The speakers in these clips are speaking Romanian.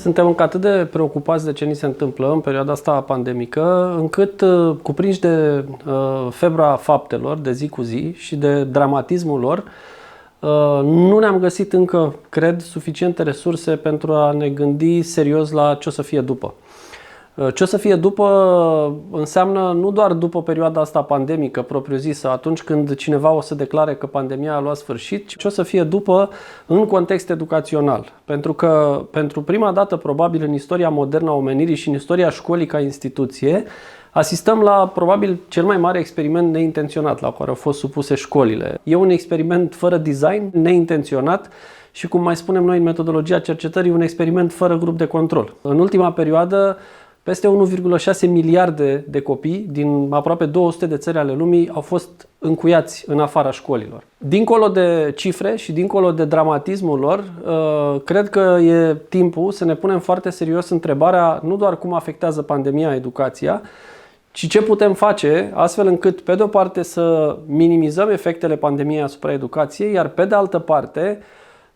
Suntem încă atât de preocupați de ce ni se întâmplă în perioada asta pandemică, încât cuprinși de febra faptelor de zi cu zi și de dramatismul lor, nu ne-am găsit încă, cred, suficiente resurse pentru a ne gândi serios la ce o să fie după. Ce o să fie după înseamnă nu doar după perioada asta pandemică propriu-zisă, atunci când cineva o să declare că pandemia a luat sfârșit, ci ce o să fie după în context educațional. Pentru că pentru prima dată probabil în istoria modernă a omenirii și în istoria școlii ca instituție, asistăm la probabil cel mai mare experiment neintenționat la care au fost supuse școlile. E un experiment fără design, neintenționat și, cum mai spunem noi în metodologia cercetării, un experiment fără grup de control. În ultima perioadă, peste 1,6 miliarde de copii din aproape 200 de țări ale lumii au fost încuiați în afara școlilor. Dincolo de cifre și dincolo de dramatismul lor, cred că e timpul să ne punem foarte serios întrebarea nu doar cum afectează pandemia educația, ci ce putem face astfel încât, pe de o parte, să minimizăm efectele pandemiei asupra educației, iar pe de altă parte,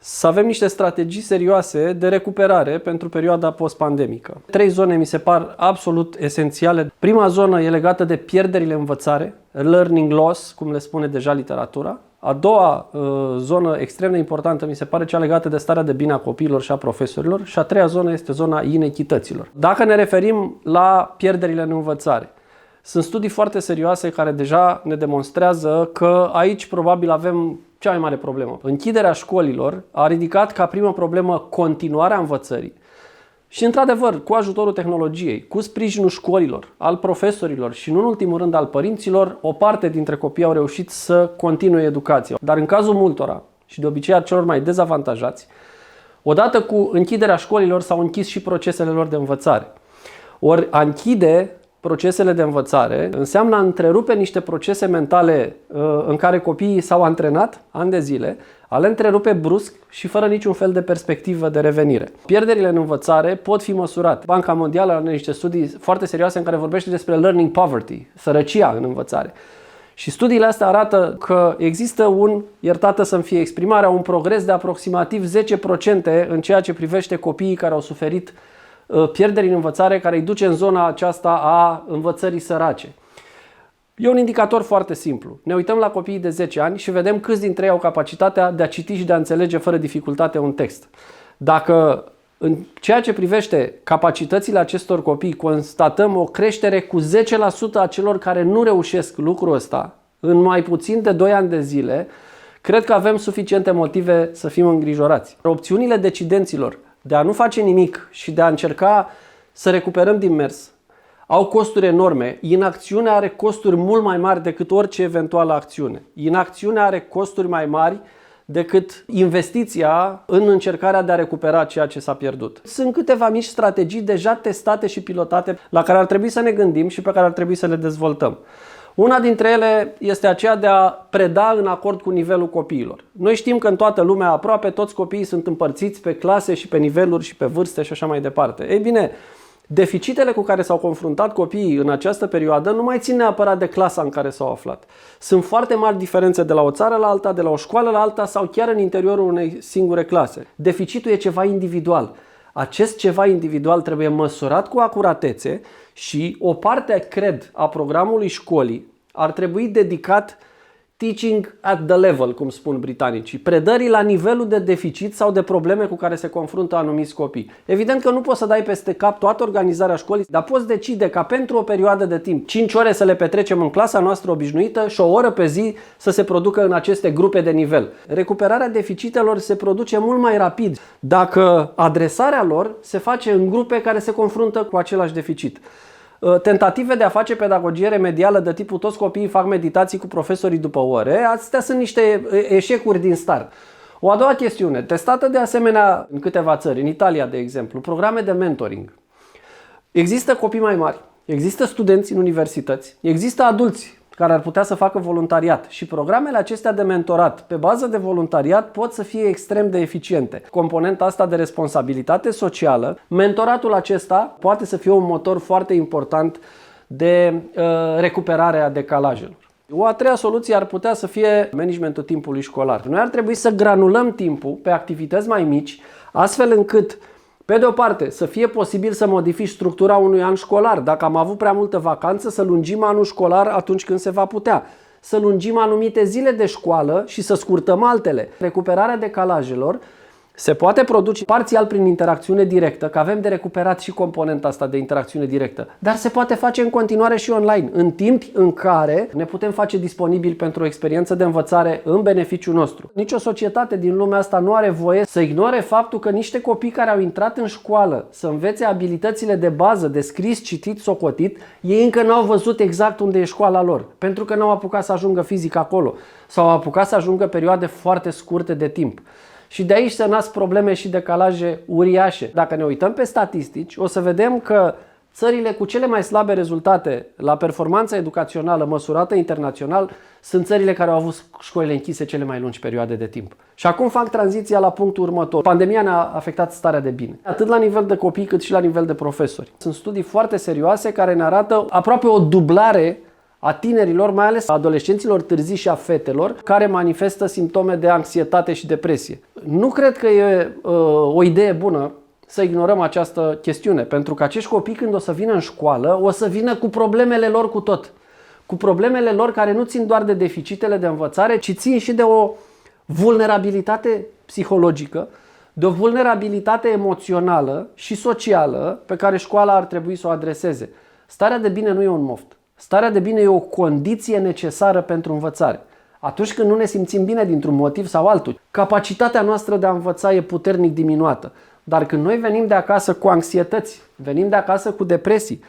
să avem niște strategii serioase de recuperare pentru perioada post-pandemică. 3 zone mi se par absolut esențiale. Prima zonă e legată de pierderile în învățare, learning loss, cum le spune deja literatura. A doua zonă extrem de importantă mi se pare cea legată de starea de bine a copiilor și a profesorilor. Și a treia zonă este zona inechităților. Dacă ne referim la pierderile în învățare, sunt studii foarte serioase care deja ne demonstrează că aici probabil avem cea mai mare problemă. Închiderea școlilor a ridicat ca primă problemă continuarea învățării și, într-adevăr, cu ajutorul tehnologiei, cu sprijinul școlilor, al profesorilor și, nu în ultimul rând, al părinților, o parte dintre copii au reușit să continue educația. Dar în cazul multora și de obicei a celor mai dezavantajați, odată cu închiderea școlilor s-au închis și procesele lor de învățare. Ori a închide procesele de învățare înseamnă a întrerupe niște procese mentale în care copiii s-au antrenat ani de zile, a le întrerupe brusc și fără niciun fel de perspectivă de revenire. Pierderile în învățare pot fi măsurate. Banca Mondială are niște studii foarte serioase în care vorbește despre learning poverty, sărăcia în învățare. Și studiile astea arată că există iertată să-mi fie exprimarea, un progres de aproximativ 10% în ceea ce privește copiii care au suferit pierderi în învățare, care îi duce în zona aceasta a învățării sărace. E un indicator foarte simplu. Ne uităm la copiii de 10 ani și vedem câți dintre ei au capacitatea de a citi și de a înțelege fără dificultate un text. Dacă în ceea ce privește capacitățile acestor copii constatăm o creștere cu 10% a celor care nu reușesc lucrul ăsta în mai puțin de 2 ani de zile, cred că avem suficiente motive să fim îngrijorați. Opțiunile decidenților de a nu face nimic și de a încerca să recuperăm din mers au costuri enorme. Inacțiunea are costuri mult mai mari decât orice eventuală acțiune. Inacțiunea are costuri mai mari decât investiția în încercarea de a recupera ceea ce s-a pierdut. Sunt câteva mici strategii deja testate și pilotate la care ar trebui să ne gândim și pe care ar trebui să le dezvoltăm. Una dintre ele este aceea de a preda în acord cu nivelul copiilor. Noi știm că în toată lumea aproape toți copiii sunt împărțiți pe clase și pe niveluri și pe vârste și așa mai departe. Ei bine, deficitele cu care s-au confruntat copiii în această perioadă nu mai țin neapărat de clasa în care s-au aflat. Sunt foarte mari diferențe de la o țară la alta, de la o școală la alta sau chiar în interiorul unei singure clase. Deficitul e ceva individual. Acest ceva individual trebuie măsurat cu acuratețe și o parte, cred, a programului școlii ar trebui dedicat teaching at the level, cum spun britanicii, predării la nivelul de deficit sau de probleme cu care se confruntă anumiți copii. Evident că nu poți să dai peste cap toată organizarea școlii, dar poți decide ca pentru o perioadă de timp 5 ore să le petrecem în clasa noastră obișnuită și o oră pe zi să se producă în aceste grupe de nivel. Recuperarea deficitelor se produce mult mai rapid dacă adresarea lor se face în grupe care se confruntă cu același deficit. Tentative de a face pedagogie remedială de tipul toți copiii fac meditații cu profesorii după ore, astea sunt niște eșecuri din start. O a doua chestiune, testată de asemenea în câteva țări, în Italia de exemplu, programe de mentoring. Există copii mai mari, există studenți în universități, există adulți care ar putea să facă voluntariat și programele acestea de mentorat pe bază de voluntariat pot să fie extrem de eficiente. Componenta asta de responsabilitate socială, mentoratul acesta poate să fie un motor foarte important de recuperare a decalajelor. O a treia soluție ar putea să fie managementul timpului școlar. Noi ar trebui să granulăm timpul pe activități mai mici, astfel încât Pe de o parte, să fie posibil să modifici structura unui an școlar. Dacă am avut prea multă vacanță, să lungim anul școlar atunci când se va putea. Să lungim anumite zile de școală și să scurtăm altele. Recuperarea decalajelor se poate produce parțial prin interacțiune directă, că avem de recuperat și componenta asta de interacțiune directă, dar se poate face în continuare și online, în timp în care ne putem face disponibili pentru o experiență de învățare în beneficiul nostru. Nici o societate din lumea asta nu are voie să ignore faptul că niște copii care au intrat în școală să învețe abilitățile de bază de scris, citit, socotit, ei încă n-au văzut exact unde e școala lor, pentru că n-au apucat să ajungă fizic acolo sau au apucat să ajungă perioade foarte scurte de timp. Și de aici se nasc probleme și decalaje uriașe. Dacă ne uităm pe statistici, o să vedem că țările cu cele mai slabe rezultate la performanța educațională măsurată internațional sunt țările care au avut școlile închise cele mai lungi perioade de timp. Și acum fac tranziția la punctul următor. Pandemia ne-a afectat starea de bine, atât la nivel de copii cât și la nivel de profesori. Sunt studii foarte serioase care ne arată aproape o dublare a tinerilor, mai ales a adolescenților târzii și a fetelor, care manifestă simptome de anxietate și depresie. Nu cred că e o idee bună să ignorăm această chestiune, pentru că acești copii, când o să vină în școală, o să vină cu problemele lor cu tot. Cu problemele lor care nu țin doar de deficitele de învățare, ci țin și de o vulnerabilitate psihologică, de o vulnerabilitate emoțională și socială pe care școala ar trebui să o adreseze. Starea de bine nu e un moft. Starea de bine e o condiție necesară pentru învățare. Atunci când nu ne simțim bine dintr-un motiv sau altul, capacitatea noastră de a învăța e puternic diminuată. Dar când noi venim de acasă cu anxietăți, venim de acasă cu depresii,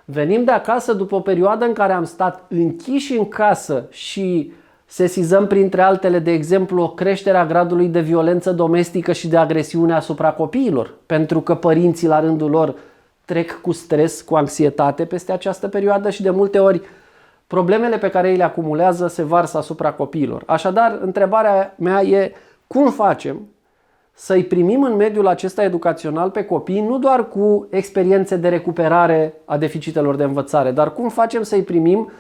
venim de acasă după o perioadă în care am stat închiși în casă și sesizăm printre altele, de exemplu, o creștere a gradului de violență domestică și de agresiune asupra copiilor, pentru că părinții la rândul lor trec cu stres, cu anxietate peste această perioadă și de multe ori problemele pe care ei le acumulează se varsă asupra copiilor. Așadar, întrebarea mea e cum facem să-i primim în mediul acesta educațional pe copii nu doar cu experiențe de recuperare a deficitelor de învățare, dar cum facem să-i primim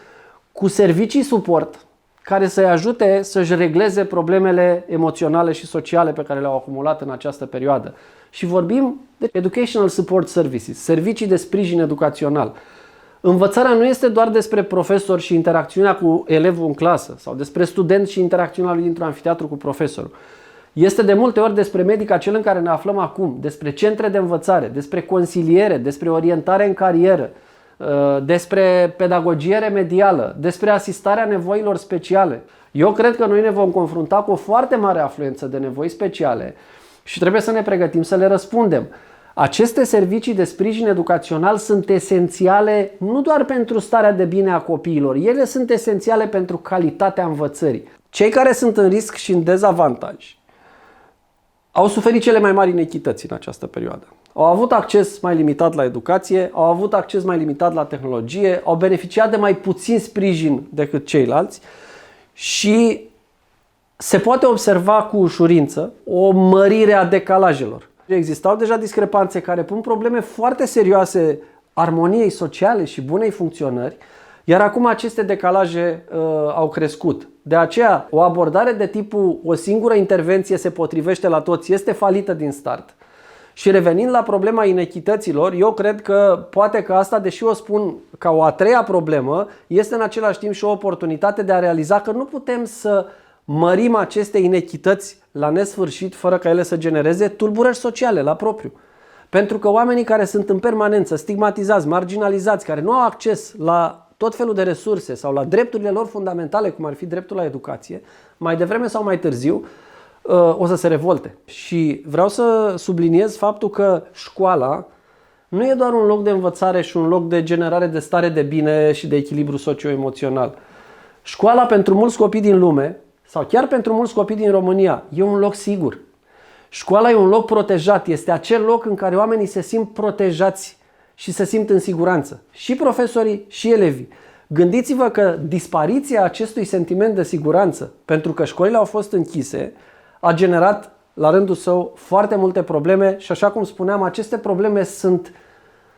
cu servicii suport care să-i ajute să-și regleze problemele emoționale și sociale pe care le-au acumulat în această perioadă. Și vorbim de Educational Support Services, servicii de sprijin educațional. Învățarea nu este doar despre profesor și interacțiunea cu elevul în clasă sau despre student și interacțiunea lui dintr-un anfiteatru cu profesorul. Este de multe ori despre medica cel în care ne aflăm acum, despre centre de învățare, despre consiliere, despre orientare în carieră, despre pedagogie remedială, despre asistarea nevoilor speciale. Eu cred că noi ne vom confrunta cu o foarte mare afluență de nevoi speciale și trebuie să ne pregătim să le răspundem. Aceste servicii de sprijin educațional sunt esențiale nu doar pentru starea de bine a copiilor, ele sunt esențiale pentru calitatea învățării. Cei care sunt în risc și în dezavantaj au suferit cele mai mari inechități în această perioadă. Au avut acces mai limitat la educație, au avut acces mai limitat la tehnologie, au beneficiat de mai puțin sprijin decât ceilalți și se poate observa cu ușurință o mărire a decalajelor. Existau deja discrepanțe care pun probleme foarte serioase armoniei sociale și bunei funcționări, iar acum aceste decalaje au crescut. De aceea, o abordare de tipul o singură intervenție se potrivește la toți este falită din start. Și revenind la problema inechităților, eu cred că poate că asta, deși o spun ca o a treia problemă, este în același timp și o oportunitate de a realiza că nu putem să mărim aceste inechități la nesfârșit fără ca ele să genereze tulburări sociale la propriu. Pentru că oamenii care sunt în permanență stigmatizați, marginalizați, care nu au acces la tot felul de resurse sau la drepturile lor fundamentale, cum ar fi dreptul la educație, mai devreme sau mai târziu, o să se revolte. Și vreau să subliniez faptul că școala nu e doar un loc de învățare și un loc de generare de stare de bine și de echilibru socio-emoțional. Școala pentru mulți copii din lume, sau chiar pentru mulți copii din România, e un loc sigur. Școala e un loc protejat, este acel loc în care oamenii se simt protejați și se simt în siguranță. Și profesorii, și elevii. Gândiți-vă că dispariția acestui sentiment de siguranță, pentru că școlile au fost închise, a generat la rândul său foarte multe probleme și, așa cum spuneam, aceste probleme sunt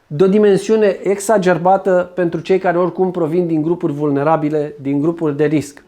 de o dimensiune exagerată pentru cei care oricum provin din grupuri vulnerabile, din grupuri de risc.